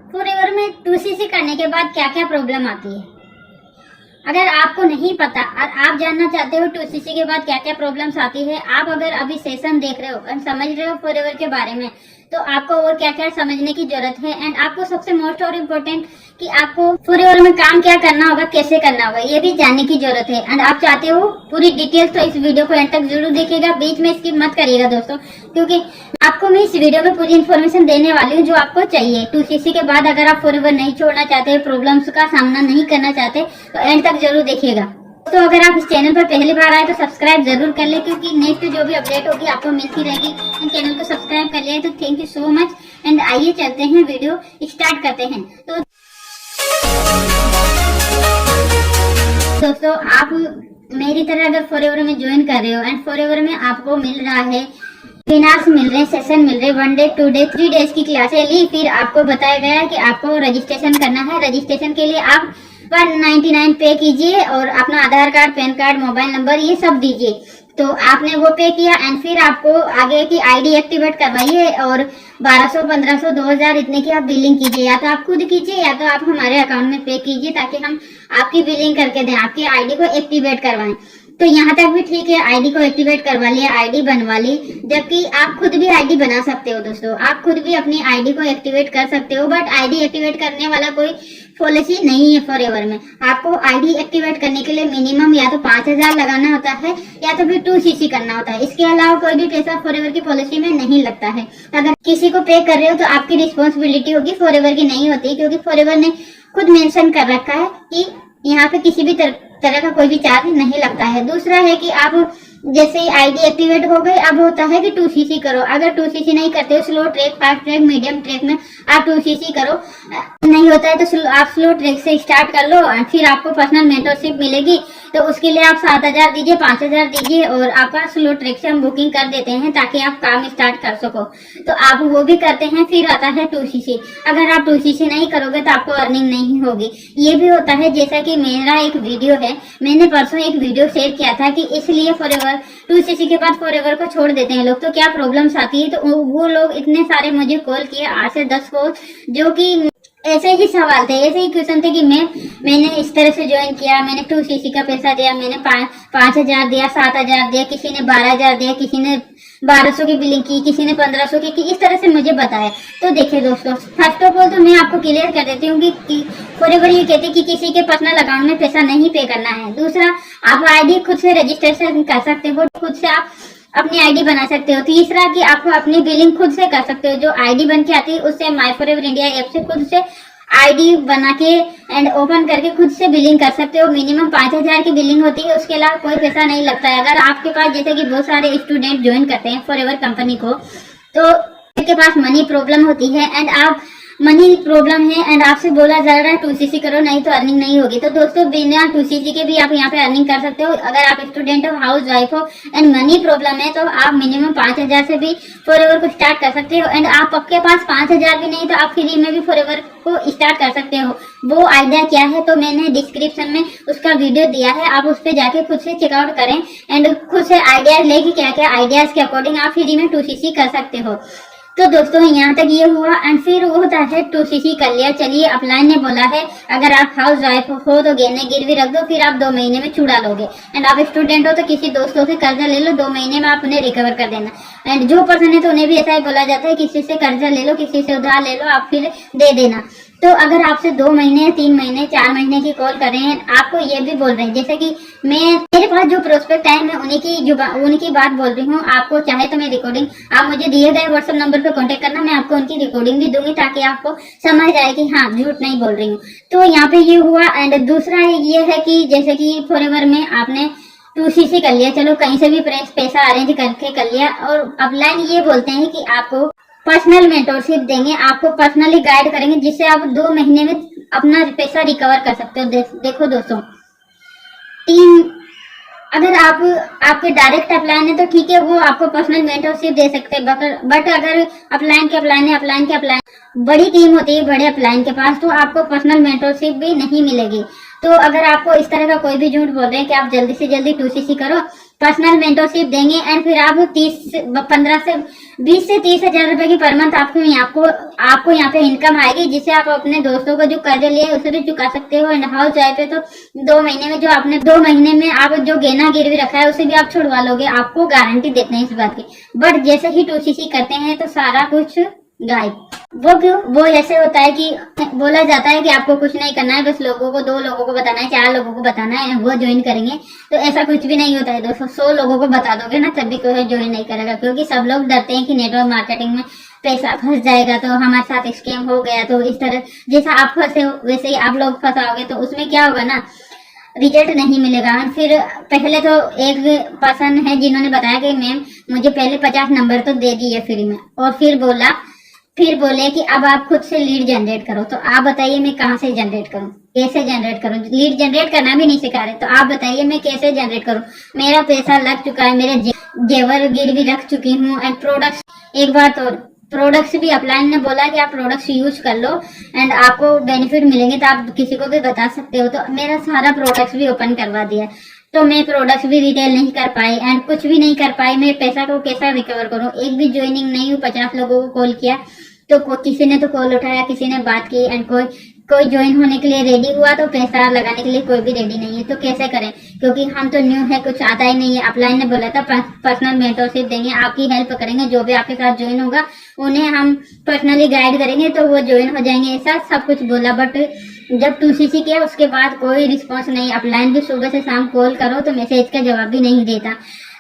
Forever में 2cc करने के बाद क्या क्या प्रॉब्लम आती है। अगर आपको नहीं पता और आप जानना चाहते हो 2cc के बाद क्या क्या प्रॉब्लम्स आती है, आप अगर अभी सेशन देख रहे हो और समझ रहे हो फॉरएवर के बारे में, तो आपको और क्या क्या समझने की जरूरत है। एंड आपको सबसे मोस्ट और इम्पोर्टेंट कि आपको फॉरएवर में काम क्या करना होगा, कैसे करना होगा, ये भी जानने की जरूरत है। एंड आप चाहते हो पूरी डिटेल्स, तो इस वीडियो को एंड तक जरूर देखिएगा, बीच में स्किप मत करिएगा दोस्तों, क्योंकि आपको मैं इस वीडियो में पूरी इन्फॉर्मेशन देने वाली हूँ जो आपको चाहिए। 2cc के बाद अगर आप फॉरएवर नहीं छोड़ना चाहते, प्रॉब्लम्स का सामना नहीं करना चाहते, तो एंड तक जरूर देखिएगा। तो अगर आप इस चैनल पर पहली बार आए तो सब्सक्राइब जरूर कर ले, क्योंकि नेक्स्ट जो भी अपडेट होगी आपको मिलती रहेगी। एंड चैनल को सब्सक्राइब कर लिया है तो thank you so much. And आइए चलते हैं, वीडियो स्टार्ट करते हैं। तो दोस्तों, आप मेरी तरह अगर फॉरएवर में ज्वाइन कर रहे हो एंड फॉरएवर में आपको मिल रहा है वेबिनार्स मिल रहे हैं, सेशन मिल रहे हैं, 1 डे 2 डे 3 डेज की क्लासें ली, फिर आपको बताया गया है कि आपको रजिस्ट्रेशन करना है। रजिस्ट्रेशन के लिए आप 199 पे कीजिए और अपना Aadhaar card, PAN card, mobile number ये सब दीजिए। तो आपने वो पे किया एंड फिर आपको आगे की आईडी एक्टिवेट करवाइए और 1200, 1500, 2000 इतने की आप बिलिंग कीजिए। या तो आप खुद कीजिए या तो आप हमारे अकाउंट में पे कीजिए, ताकि हम आपकी बिलिंग करके दें, आपकी आईडी को एक्टिवेट करवाएं। तो यहाँ तक भी ठीक है, आईडी को एक्टिवेट करवा लिया, आईडी बनवा ली। जबकि आप खुद भी आईडी बना सकते हो दोस्तों, आप खुद भी अपनी आईडी को एक्टिवेट कर सकते हो, बट आईडी एक्टिवेट करने वाला कोई पॉलिसी नहीं है फॉरएवर में। आपको आईडी एक्टिवेट करने के लिए मिनिमम या तो 5000 लगाना होता है या तो फिर 2cc करना होता है। इसके अलावा कोई भी पैसा फॉरएवर की पॉलिसी में नहीं लगता है। अगर किसी को पे कर रहे हो तो आपकी रिस्पॉन्सिबिलिटी होगी, फॉरएवर की नहीं होती, क्योंकि फॉरएवर ने खुद मेंशन कर रखा है कि यहाँ पे किसी भी तरह का कोई भी चार्ज नहीं लगता है। दूसरा है कि आप जैसे ही आईडी एक्टिवेट हो गई, अब होता है कि 2cc करो। अगर 2cc नहीं करते हो, slow track, fast track, medium track में आप 2cc करो। नहीं होता है तो आप स्लो ट्रैक से स्टार्ट कर लो, फिर आपको पर्सनल मेंटरशिप मिलेगी। तो उसके लिए आप 7000 दीजिए, 5000 दीजिए और आपका स्लो ट्रैक से हम बुकिंग कर देते हैं ताकि आप काम स्टार्ट कर सको। तो आप वो भी करते हैं। फिर आता है 2cc। अगर आप 2cc नहीं करोगे तो आपको अर्निंग नहीं होगी। ये भी होता है, जैसा कि मेरा एक वीडियो है, मैंने परसों एक वीडियो शेयर किया था कि इसलिए फॉरएवर 2cc के बाद फॉरएवर को छोड़ देते हैं लोग, तो क्या प्रॉब्लम्स आती है। तो वो लोग इतने सारे मुझे कॉल किए, 8 से 10 कॉल, जो कि ऐसे ही सवाल थे, ऐसे ही क्वेश्चन थे कि मैंने इस तरह से ज्वाइन किया, मैंने 2cc का पैसा दिया, मैंने 5000 दिया, 7000 दिया, किसी ने 12000 दिया, किसी ने 1200 की बिलिंग की, किसी ने 1500 की, इस तरह से मुझे बताया। तो देखिए दोस्तों, फर्स्ट ऑफ ऑल तो मैं आपको क्लियर कर देती हूँ कि फॉरएवर ये कहते हैं कि किसी के पर्सनल अकाउंट में पैसा नहीं पे करना है। दूसरा, आप आईडी खुद से रजिस्ट्रेशन कर सकते हो, खुद से आप अपनी आईडी बना सकते हो। तीसरा कि आपको अपनी बिलिंग खुद से कर सकते हो, जो आईडी बन के आती है उससे माई फॉरएवर इंडिया ऐप से खुद से आईडी बना के एंड ओपन करके खुद से बिलिंग कर सकते हो। मिनिमम 5000 की बिलिंग होती है, उसके अलावा कोई पैसा नहीं लगता है। अगर आपके पास, जैसे कि बहुत सारे स्टूडेंट ज्वाइन करते हैं फॉरएवर कंपनी को, तो उनके पास मनी प्रॉब्लम होती है एंड आप मनी प्रॉब्लम है एंड आपसे बोला जा रहा है 2cc करो, नहीं तो अर्निंग नहीं होगी। तो दोस्तों, बिना 2cc के भी आप यहाँ पे अर्निंग कर सकते हो। अगर आप स्टूडेंट हो, हाउस वाइफ हो एंड मनी प्रॉब्लम है, तो आप मिनिमम 5000 से भी फॉरएवर को स्टार्ट कर सकते हो। एंड आपके पास 5000 भी नहीं तो आप फ्री में भी फॉरएवर को स्टार्ट कर सकते हो। वो आइडिया क्या है तो मैंने डिस्क्रिप्शन में उसका वीडियो दिया है, आप उस पर जाके खुद से चेकआउट करें एंड खुद से आइडियाज लेके क्या क्या आइडियाज के अकॉर्डिंग आप फ्री में 2cc कर सकते हो। तो दोस्तों, यहाँ तक ये हुआ एंड फिर वो होता है 2cc कर लिया। चलिए, अपलाइन ने बोला है अगर आप हाउस वाइफ हो तो गहने गिरवी रख दो, फिर आप 2 महीने में छुड़ा लोगे। एंड आप स्टूडेंट हो तो किसी दोस्तों से कर्जा ले लो, 2 महीने में आप उन्हें रिकवर कर देना। एंड जो पर्सन है तो उन्हें भी ऐसा ही बोला जाता है, किसी से कर्जा ले लो, किसी से उधार ले लो, आप फिर दे देना। तो अगर आपसे 2 महीने, 3 महीने, 4 महीने की कॉल कर रहे हैं, आपको ये भी बोल रहे हैं, जैसे कि मेरे पास जो प्रोस्पेक्ट है मैं उनकी बात बोल रही हूँ। आपको चाहे तो मैं रिकॉर्डिंग, आप मुझे दिए गए व्हाट्सएप नंबर पे कांटेक्ट करना, मैं आपको उनकी रिकॉर्डिंग भी दूंगी ताकि आपको समझ आए कि हाँ, झूठ नहीं बोल रही हूँ। तो यहाँ पे ये हुआ। एंड दूसरा ये है कि जैसे कि फॉरएवर में आपने 2cc कर लिया, चलो कहीं से भी पैसा अरेंज करके कर लिया, और अपलाइन ये बोलते हैं कि आपको पर्सनल मेंटरशिप देंगे, आपको पर्सनली गाइड करेंगे, जिससे आप 2 महीने में अपना पैसा रिकवर कर सकते हो। देखो दोस्तों, अगर आपके डायरेक्ट अपलाइन है तो ठीक है, वो आपको पर्सनल मेंटरशिप दे सकते हैं। बट अगर अपलाइन के बड़ी टीम होती है बड़े अपलाइन के पास, तो आपको पर्सनल मेंटरशिप भी नहीं मिलेगी। तो अगर आपको इस तरह का कोई भी झूठ बोल रहे हैं कि आप जल्दी से जल्दी 2cc करो, पर्सनल मेंटरशिप देंगे एंड फिर आप 20 से 30 हजार रुपए की पर मंथ आपको यहाँ पे इनकम आएगी, जिससे आप अपने दोस्तों को जो कर्ज लिए उसे भी चुका सकते हो। एंड हाउस चाहे पे तो 2 महीने में आप जो गहना गिरवी रखा है उसे भी आप छुड़वा लोगे, आपको गारंटी देते हैं इस बात की। बट जैसे ही 2cc करते हैं तो सारा कुछ गायब। वो क्यों? वो ऐसे होता है कि बोला जाता है कि आपको कुछ नहीं करना है, बस 2 लोगों को बताना है, 4 लोगों को बताना है, वो ज्वाइन करेंगे। तो ऐसा कुछ भी नहीं होता है दोस्तों। 100 लोगों को बता दोगे ना तब भी कोई ज्वाइन नहीं करेगा, क्योंकि सब लोग डरते हैं कि नेटवर्क मार्केटिंग में पैसा फंस जाएगा तो हमारे साथ स्कैम हो गया। तो इस तरह जैसा आप फंसे हो वैसे ही आप लोग फंसाओगे, तो उसमें क्या होगा ना, रिजल्ट नहीं मिलेगा। फिर पहले तो एक पर्सन है जिन्होंने बताया कि मैम मुझे पहले 50 नंबर तो दे दिए फ्री में, और फिर बोले कि अब आप खुद से लीड जनरेट करो। तो आप बताइए मैं कहाँ से जनरेट करूँ, कैसे जनरेट करूँ? लीड जनरेट करना भी नहीं सिखा रहे, तो आप बताइए मैं कैसे जनरेट करूँ? मेरा पैसा लग चुका है, मेरे जेवर गिरवी रख चुकी हूँ। एंड प्रोडक्ट्स, एक बात और, प्रोडक्ट्स भी अपलाइन ने बोला कि आप प्रोडक्ट्स यूज कर लो एंड आपको बेनिफिट मिलेंगे, तो आप किसी को भी बता सकते हो। तो मेरा सारा प्रोडक्ट्स भी ओपन करवा दिया, तो मैं प्रोडक्ट्स भी रिटेल नहीं कर पाई एंड कुछ भी नहीं कर पाई। मैं पैसा को कैसा रिकवर करूँ? एक भी ज्वाइनिंग नहीं हुई। 50 लोगों को कॉल किया तो किसी ने तो कॉल उठाया, किसी ने बात की एंड कोई ज्वाइन होने के लिए रेडी हुआ, तो पैसा लगाने के लिए कोई भी रेडी नहीं है। तो कैसे करें? क्योंकि हम तो न्यू है, कुछ आता ही नहीं है। अपलाइन ने बोला था पर्सनल मेंटरशिप देंगे, आपकी हेल्प करेंगे, जो भी आपके साथ ज्वाइन होगा उन्हें हम पर्सनली गाइड करेंगे तो वो ज्वाइन हो जाएंगे, ऐसा सब कुछ बोला। बट जब 2cc किया उसके बाद कोई रिस्पॉन्स नहीं। अपलाइन भी सुबह से शाम कॉल करो तो मैसेज का जवाब भी नहीं देता।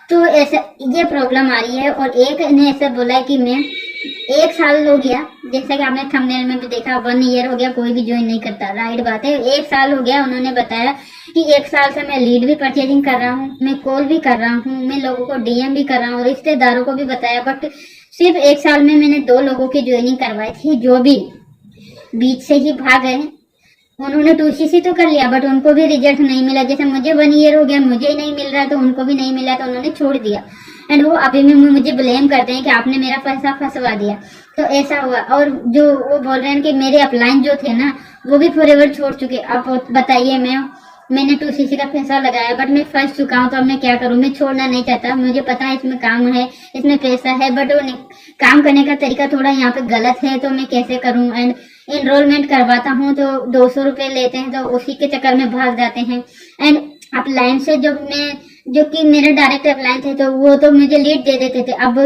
तो ऐसा ये प्रॉब्लम आ रही है। और एक ने ऐसे बोला है कि मैं 1 साल हो गया, जैसा कि आपने थंबनेल में भी देखा, 1 ईयर हो गया कोई भी ज्वाइन नहीं करता। राइट बात है, 1 साल हो गया। उन्होंने बताया कि 1 साल से मैं लीड भी परचेजिंग कर रहा हूँ, मैं कॉल भी कर रहा हूँ, मैं लोगों को डीएम भी कर रहा हूँ, रिश्तेदारों को भी बताया। बट सिर्फ 1 साल में मैंने 2 लोगों की ज्वाइनिंग करवाई थी, जो भी बीच से ही भाग गए। उन्होंने 2cc तो कर लिया बट उनको भी रिजल्ट नहीं मिला। जैसे मुझे 1 ईयर हो गया, मुझे नहीं मिल रहा तो उनको भी नहीं मिला, तो उन्होंने छोड़ दिया। एंड वो अभी भी मुझे ब्लेम करते हैं कि आपने मेरा पैसा फंसवा दिया। तो ऐसा हुआ। और जो वो बोल रहे हैं कि मेरे अपलाइन जो थे ना वो भी फॉरएवर छोड़ चुके। अब बताइए, मैंने 2cc का पैसा लगाया बट मैं फंस चुका हूँ, तो अब मैं क्या करूँ? मैं छोड़ना नहीं चाहता, मुझे पता है इसमें काम है, इसमें पैसा है, बट वो काम करने का तरीका थोड़ा यहाँ पे गलत है, तो मैं कैसे करूँ? एंड एनरोलमेंट करवाता हूँ तो 200 रुपये लेते हैं, तो उसी के चक्कर में भाग जाते हैं। एंड अपलाइन से जो कि मेरे डायरेक्ट अपलाइन थे तो वो तो मुझे लीड दे देते थे। अब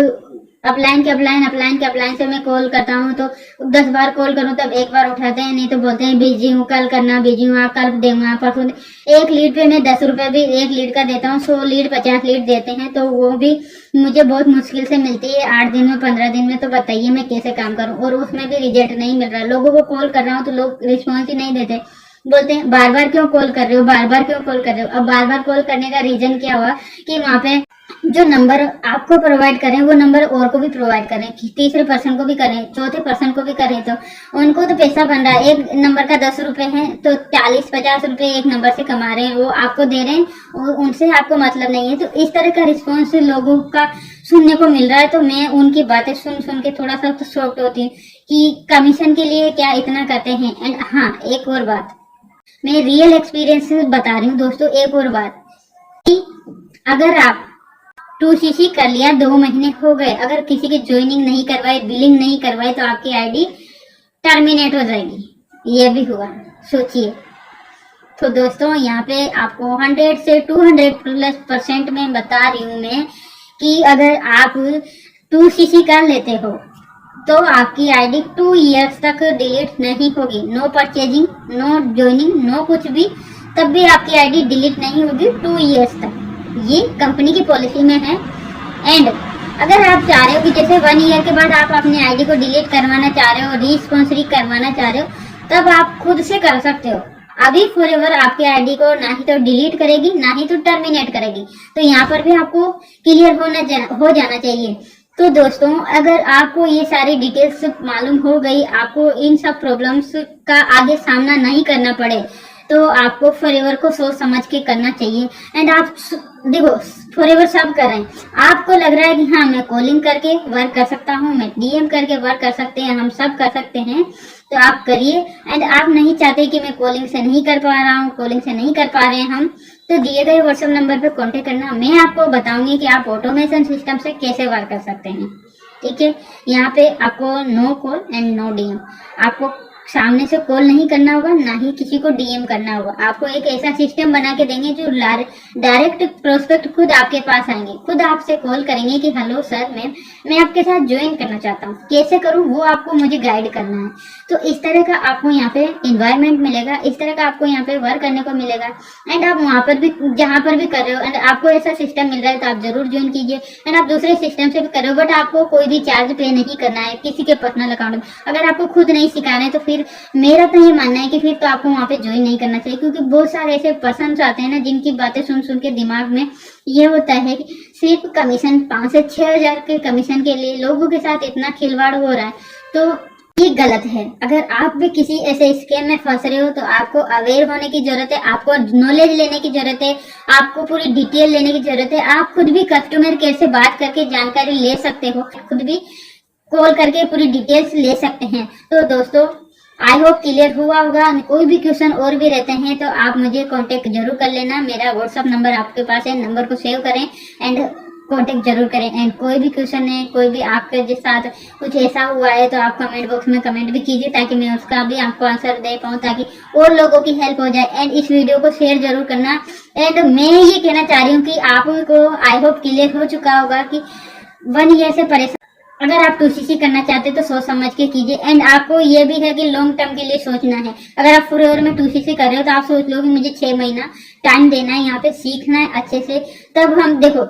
अपलाइन के अपलाइन से मैं कॉल करता हूँ तो 10 बार कॉल करूँ तब 1 बार उठाते हैं, नहीं तो बोलते हैं बिजी हूँ, कल करना, बिजी हूँ, कल देंगे, परसों। एक लीड पे मैं 10 रुपए भी एक लीड का देता हूँ। 100 लीड 50 लीड देते हैं, तो वो भी मुझे बहुत मुश्किल से मिलती है, 8 दिन में 15 दिन में। तो बताइए मैं कैसे काम करूँ? और उसमें भी रिजल्ट नहीं मिल रहा। लोगों को कॉल कर रहा हूँ तो लोग रिस्पॉन्स ही नहीं देते, बोलते हैं बार बार क्यों कॉल कर रहे हो, बार बार क्यों कॉल कर रहे हो। अब बार बार कॉल करने का रीजन क्या हुआ कि वहाँ पे जो नंबर आपको प्रोवाइड करें वो नंबर और को भी प्रोवाइड करें, तीसरे पर्सन को भी करें, चौथे पर्सन को भी करें, तो उनको तो पैसा बन रहा है। एक नंबर का 10 रुपए है तो 40-50 रुपए एक नंबर से कमा रहे हैं, वो आपको दे रहे हैं और उनसे आपको मतलब नहीं है। तो इस तरह का रिस्पॉन्स लोगों का सुनने को मिल रहा है। तो मैं उनकी बातें सुन के थोड़ा सा तो शॉक्ड होती हूँ कि कमीशन के लिए क्या इतना करते हैं। एंड हाँ, एक और बात मैं रियल एक्सपीरियंस से बता रही हूँ दोस्तों, एक और बात कि अगर आप 2cc कर लिया, 2 महीने हो गए, अगर किसी की ज्वाइनिंग नहीं करवाई, बिलिंग नहीं करवाई, तो आपकी आईडी टर्मिनेट हो जाएगी। ये भी हुआ, सोचिए। तो दोस्तों यहाँ पे आपको 100 से 200+ % में बता रही हूँ मैं कि अगर आप 2cc कर लेते हो तो आपकी आईडी 2 इयर्स तक डिलीट नहीं होगी। No purchasing, no joining, no कुछ भी, तब भी आपकी आईडी डिलीट नहीं होगी 2 इयर्स तक। ये कंपनी की पॉलिसी में है। एंड अगर आप चाह रहे हो कि जैसे 1 ईयर के बाद आप अपनी आईडी को डिलीट करवाना चाह रहे हो, रीस्पॉन्सरी करवाना चाह रहे हो, तब आप खुद से कर सकते हो। अभी फॉरएवर आपकी आईडी को ना ही तो डिलीट करेगी ना ही तो टर्मिनेट करेगी। तो यहाँ पर भी आपको क्लियर हो जाना चाहिए। तो दोस्तों अगर आपको ये सारी डिटेल्स मालूम हो गई, आपको इन सब प्रॉब्लम्स का आगे सामना नहीं करना पड़े, तो आपको फॉरएवर को सोच समझ के करना चाहिए। एंड आप देखो फॉरएवर सब कर रहे हैं, आपको लग रहा है कि हाँ मैं कॉलिंग करके वर्क कर सकता हूँ, मैं डीएम करके वर्क कर सकते हैं, हम सब कर सकते हैं, तो आप करिए। एंड आप नहीं चाहते कि मैं कॉलिंग से नहीं कर पा रहा हूँ, कॉलिंग से नहीं कर पा रहे हैं हम, तो दिए गए व्हाट्सएप नंबर पर कांटेक्ट करना। मैं आपको बताऊंगी कि आप ऑटोमेशन सिस्टम से कैसे वर्क कर सकते हैं। ठीक है, यहाँ पे आपको no call and no DM, आपको सामने से कॉल नहीं करना होगा, ना ही किसी को डीएम करना होगा। आपको एक ऐसा सिस्टम बना के देंगे जो डायरेक्ट प्रोस्पेक्ट खुद आपके पास आएंगे, खुद आपसे कॉल करेंगे कि हेलो सर मैं आपके साथ ज्वाइन करना चाहता हूँ, कैसे करूँ वो आपको मुझे गाइड करना है। तो इस तरह का आपको यहाँ पे इन्वायरमेंट मिलेगा, इस तरह का आपको यहाँ पे वर्क करने को मिलेगा। एंड आप वहाँ पर भी जहाँ पर भी कर रहे हो एंड आपको ऐसा सिस्टम मिल रहा है तो आप जरूर ज्वाइन कीजिए। एंड आप दूसरे सिस्टम से भी कर रहे हो बट आपको कोई भी चार्ज पे नहीं करना है किसी के पर्सनल अकाउंट में। अगर आपको खुद नहीं सिखा रहे हैं तो फिर मेरा तो ये मानना है कि फिर तो आपको वहाँ पे ज्वाइन नहीं करना चाहिए, क्योंकि बहुत सारे ऐसे पर्सन आते हैं ना जिनकी बातें सुन सुन के दिमाग में ये होता है कि सिर्फ कमीशन 5 से 6 हजार के कमीशन के लिए लोगों के साथ इतना खिलवाड़ हो रहा है, तो ये गलत है। अगर आप भी किसी ऐसे स्कैम में फंस रहे हो तो आपको अवेयर होने की जरूरत है, आपको नॉलेज लेने की जरूरत है, आपको पूरी डिटेल लेने की जरूरत है। आप खुद भी कस्टमर केयर से बात करके जानकारी ले सकते हो, खुद भी कॉल करके पूरी डिटेल्स ले सकते हैं। तो दोस्तों आई होप क्लियर हुआ होगा। कोई भी क्वेश्चन और भी रहते हैं तो आप मुझे कांटेक्ट जरूर कर लेना, मेरा व्हाट्सअप नंबर आपके पास है, नंबर को सेव करें एंड कांटेक्ट जरूर करें। एंड कोई भी क्वेश्चन है, कोई भी आपके साथ कुछ ऐसा हुआ है तो आप कमेंट बॉक्स में कमेंट भी कीजिए ताकि मैं उसका भी आपको आंसर दे पाऊँ, ताकि और लोगों की हेल्प हो जाए। एंड इस वीडियो को शेयर जरूर करना। एंड मैं ये कहना चाह रही हूँ कि आपको आई होप क्लियर हो चुका होगा कि 1 ईयर से परेशान, अगर आप 2CC करना चाहते हैं तो सोच समझ के कीजिए। एंड आपको ये भी है कि लॉन्ग टर्म के लिए सोचना है। अगर आप फॉरएवर में 2CC कर रहे हो तो आप सोच लो कि मुझे 6 महीना टाइम देना है, यहाँ पे सीखना है अच्छे से, तब हम देखो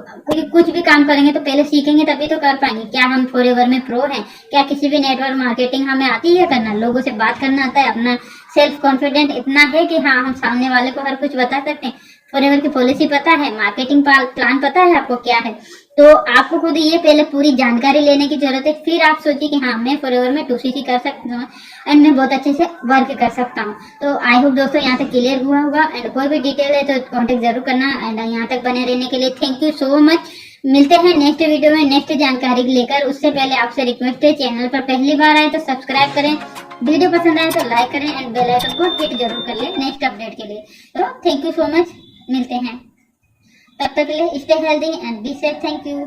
कुछ भी काम करेंगे तो पहले सीखेंगे तभी तो कर पाएंगे। क्या हम फॉरएवर में प्रो हैं? क्या किसी भी नेटवर्क मार्केटिंग हमें आती है करना? लोगों से बात करना आता है? अपना सेल्फ कॉन्फिडेंट इतना है कि हाँ हम सामने वाले को हर कुछ बता सकते हैं? फॉरएवर की पॉलिसी पता है? मार्केटिंग प्लान पता है आपको क्या है? तो आपको खुद ये पहले पूरी जानकारी लेने की जरूरत है, फिर आप सोचिए कि हाँ मैं फॉरएवर में 2CC कर सकता हूँ एंड मैं बहुत अच्छे से वर्क कर सकता हूँ। तो आई होप दोस्तों यहाँ तक क्लियर हुआ होगा। एंड कोई भी डिटेल है तो कांटेक्ट जरूर करना। एंड यहाँ तक बने रहने के लिए थैंक यू सो मच। मिलते हैं नेक्स्ट वीडियो में नेक्स्ट जानकारी लेकर। उससे पहले आपसे रिक्वेस्ट है, चैनल पर पहली बार आए तो सब्सक्राइब करें, वीडियो पसंद आए तो लाइक करें एंड बेल आइकन को हिट जरूर कर ले नेक्स्ट अपडेट के लिए। तो थैंक यू सो मच, मिलते हैं, तब तक के लिए stay healthy and be safe. Thank you.